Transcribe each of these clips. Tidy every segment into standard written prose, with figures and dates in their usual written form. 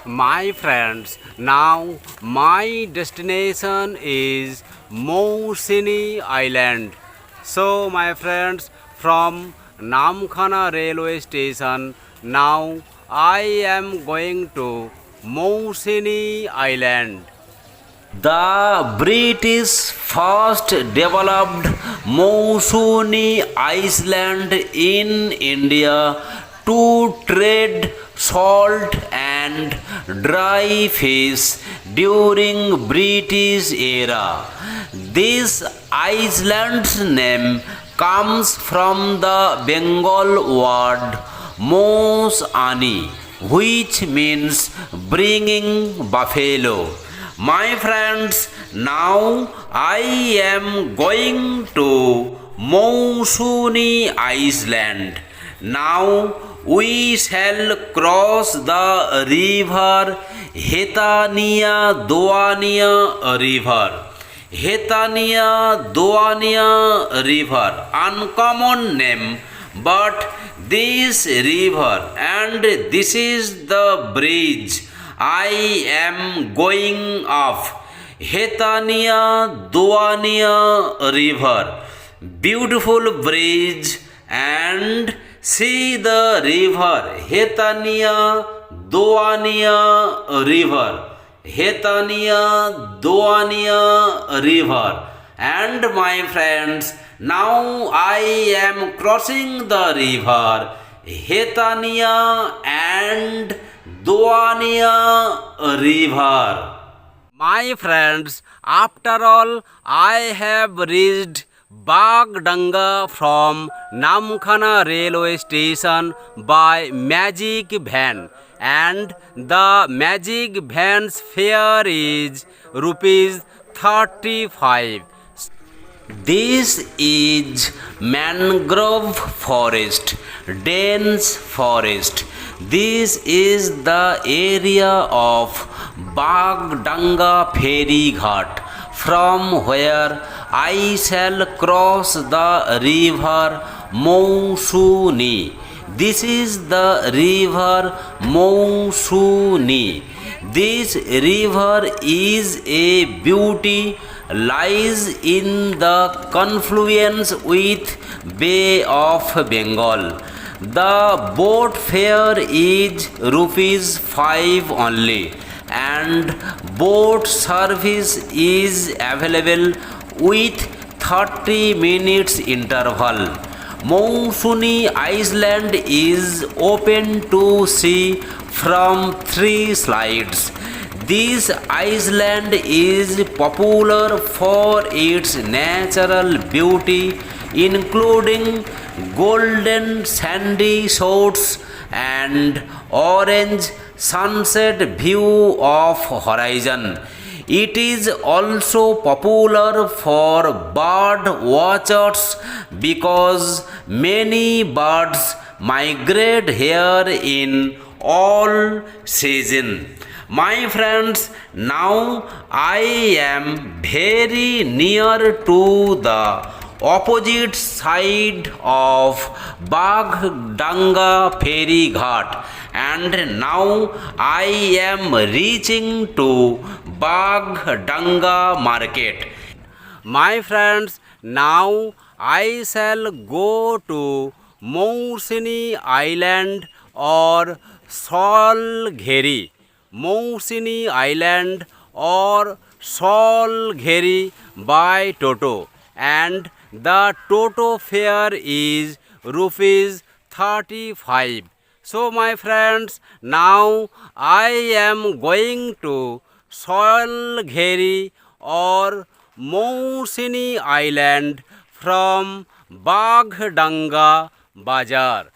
My friends, now my destination is Mousini Island. So, my friends, from Namkhana railway station, now I am going to Mousini Island. The British first developed Mousuni Island in India to trade salt and dry fish during British era. This island's name comes from the Bengal word Mos Ani, which means bringing buffalo. My friends, now I am going to Mousuni Island. Now we shall cross the river Hetania Doania River. Hetania Doania River, uncommon name, but this river and this is the bridge I am going off. Hetania Doania River, beautiful bridge, and see the river Hetania Doania River. Hetania Doania River. And my friends, now I am crossing the river Hetania and Doania River. My friends, after all, I have reached Bagdanga from Namkhana railway station by magic van, and the magic van's fare is rupees 35. This is mangrove forest, dense forest. This is the area of Bagdanga Ferry Ghat, from where I shall cross the river Mousuni. This is the river Mousuni. This river is a beauty, lies in the confluence with Bay of Bengal. The boat fare is rupees 5 only, and boat service is available with 30 minutes interval. Mousuni Island is open to see from 3 sides. This island is popular for its natural beauty, including golden sandy shores and orange sunset view of horizon. It is also popular for bird watchers because many birds migrate here in all season. My friends, now I am very near to the opposite side of Bagdanga Ferry Ghat, and now I am reaching to Bagdanga market. My friends, now I shall go to Mousini Island or Salgheri. Mousini Island or Salgheri by Toto, and the Toto fare is rupees 35. So my friends, now I am going to Salgheri or Mousini Island from Bagdanga Bazar.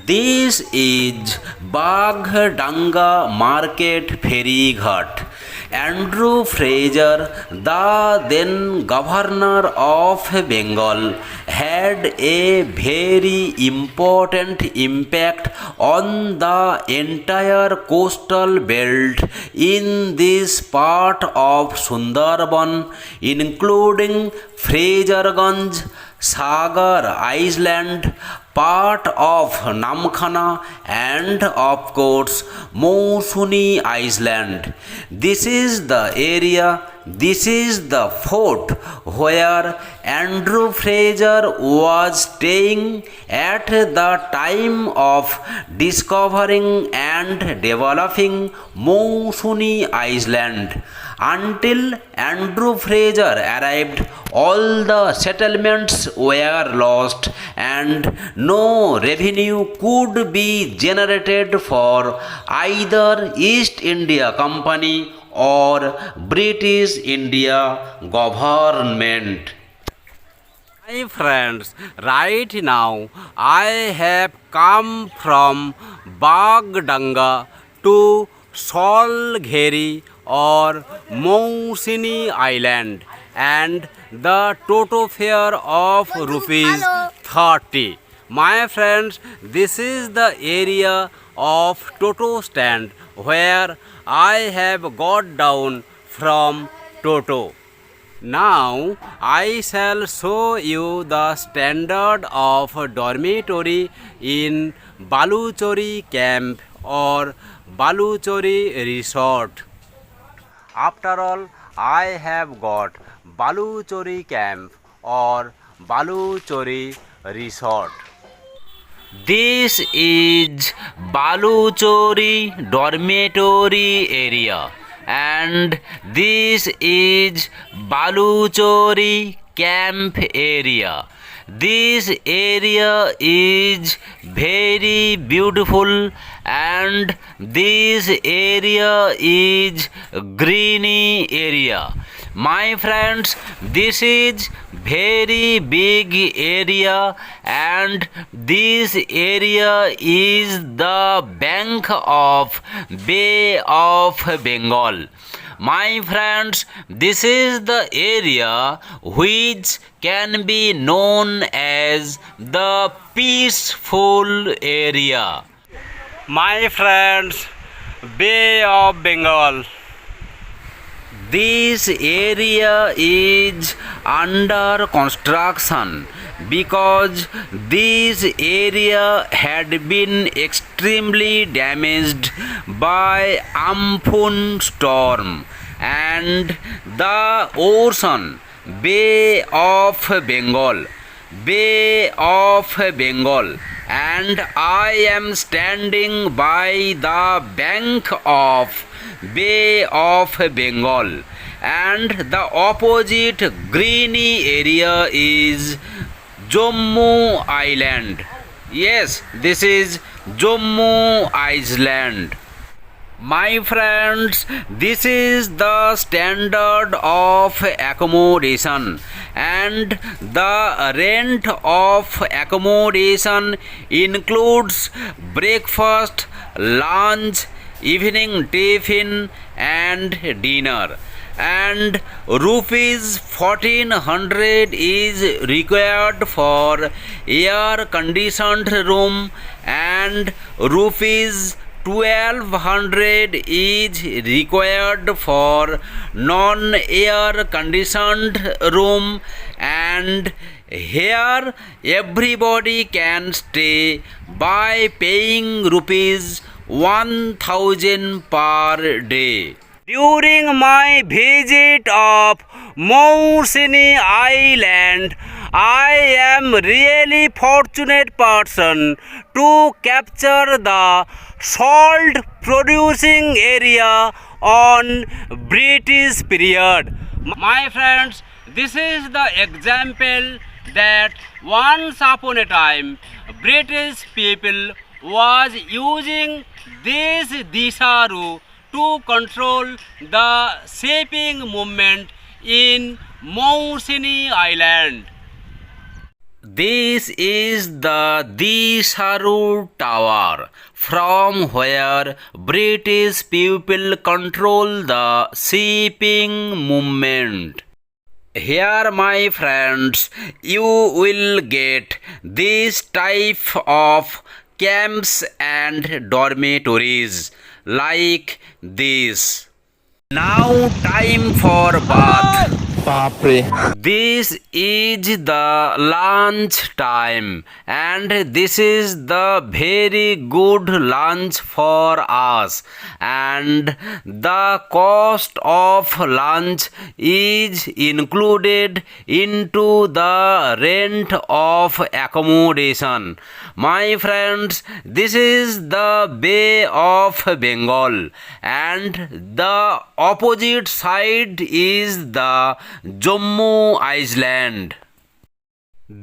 This is Bagdanga Market Ferry Ghat. Andrew Fraser, the then governor of Bengal, had a very important impact on the entire coastal belt in this part of Sundarban, including Fraserganj, Sagar Island, part of Namkhana and of course Mousuni Island. This is the area, this is the fort where Andrew Fraser was staying at the time of discovering and developing Mousuni Island. Until Andrew Fraser arrived, all the settlements were lost and no revenue could be generated for either East India Company or British India government. My friends, right now I have come from Bagdanga to Salgheri or Mousini Island and the total fare of rupees 30. My friends, this is the area of Toto stand where I have got down from Toto. Now I shall show you the standard of dormitory in Baluchori camp or Baluchori resort. After all, I have got Baluchori camp or Baluchori resort. This is Baluchori dormitory area and this is Baluchori camp area. This area is very beautiful and this area is greeny area. My friends, this is very big area and this area is the bank of Bay of Bengal. My friends, this is the area which can be known as the peaceful area. My friends, Bay of Bengal. This area is under construction because this area had been extremely damaged by Amphan storm and the ocean Bay of Bengal. Bay of Bengal, and I am standing by the bank of Bay of Bengal, and the opposite greeny area is Jammu Island. Yes, this is Jammu Island. My friends, this is the standard of accommodation and the rent of accommodation includes breakfast, lunch, evening tiffin and dinner, and rupees 1400 is required for air conditioned room and rupees 1200 is required for non-air conditioned room, and here everybody can stay by paying rupees 1000 per day. During my visit of Mousini Island, I am really fortunate person to capture the salt producing area on British period. My friends, this is the example that once upon a time British people was using this Disharu to control the shipping movement in Mousini Island. This is the Disharu Tower from where British people control the shipping movement. Here, my friends, you will get this type of camps and dormitories like this. Now time for bath. বাপরে। This is the lunch time and this is the very good lunch for us, and the cost of lunch is included into the rent of accommodation. My friends, this is the Bay of Bengal and the opposite side is the Jammu Island.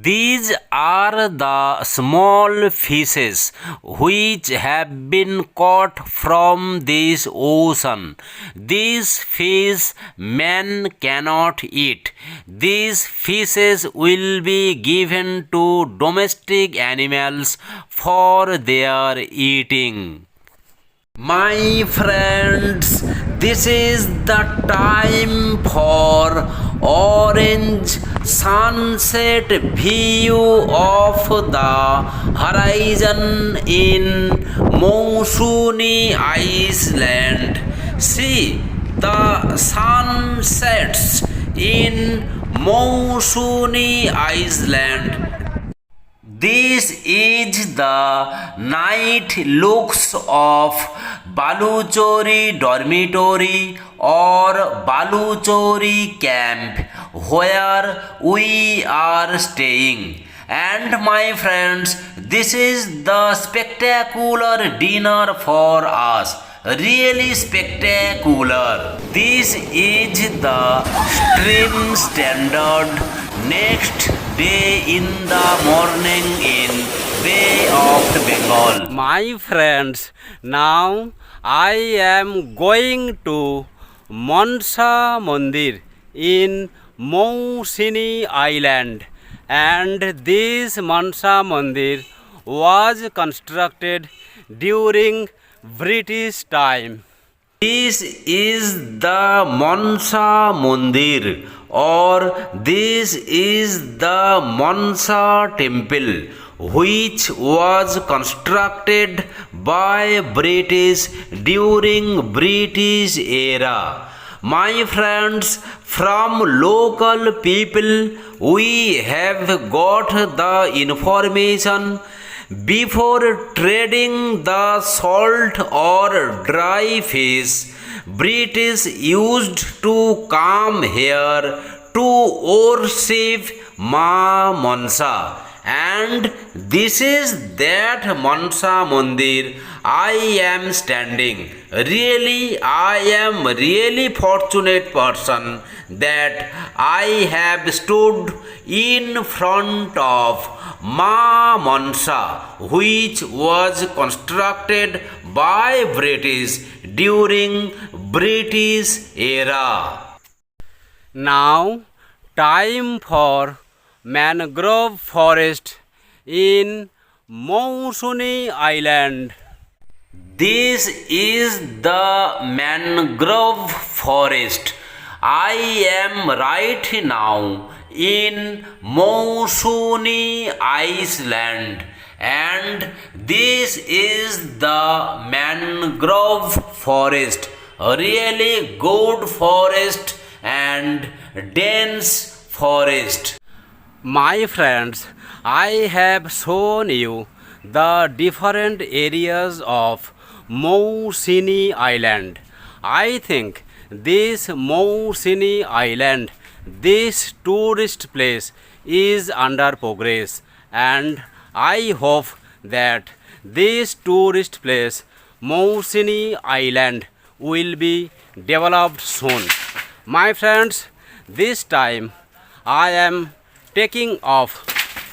These are the small fishes which have been caught from this ocean. These fish man cannot eat. These fishes will be given to domestic animals for their eating. My friends, this is the time for orange sunset view of the horizon in Mousuni Island. See the sunsets in Mousuni Island. This is the night looks of Baluchori dormitory or Baluchori camp where we are staying. And my friends, this is the spectacular dinner for us. Really spectacular. This is the stream standard. Next day in the morning in Bay of Bengal. My friends, now I am going to Mansa Mandir in Mousini Island, and this Mansa Mandir was constructed during British time. This is the Mansa Mandir, or this is the Mansa temple, which was constructed by British during British era. My friends, from local people we have got the information. Before trading the salt or dry fish, British used to come here to worship Ma Mansa, and this is that Mansa Mandir I am standing. Really, I am really fortunate person that I have stood in front of Ma Mansa, which was constructed by British during British era. Now time for mangrove forest in Mousuni Island. This is the mangrove forest. I am right now in Mousuni Island, and this is the mangrove forest. A really good forest and dense forest. My friends, I have shown you the different areas of Mousini Island. I think this Mousini Island, this tourist place, is under progress, and I hope that this tourist place, Mousini Island, will be developed soon. My friends, this time I am taking off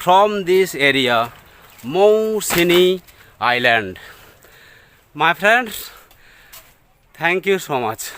from this area, Mousini Island. My friends, thank you so much.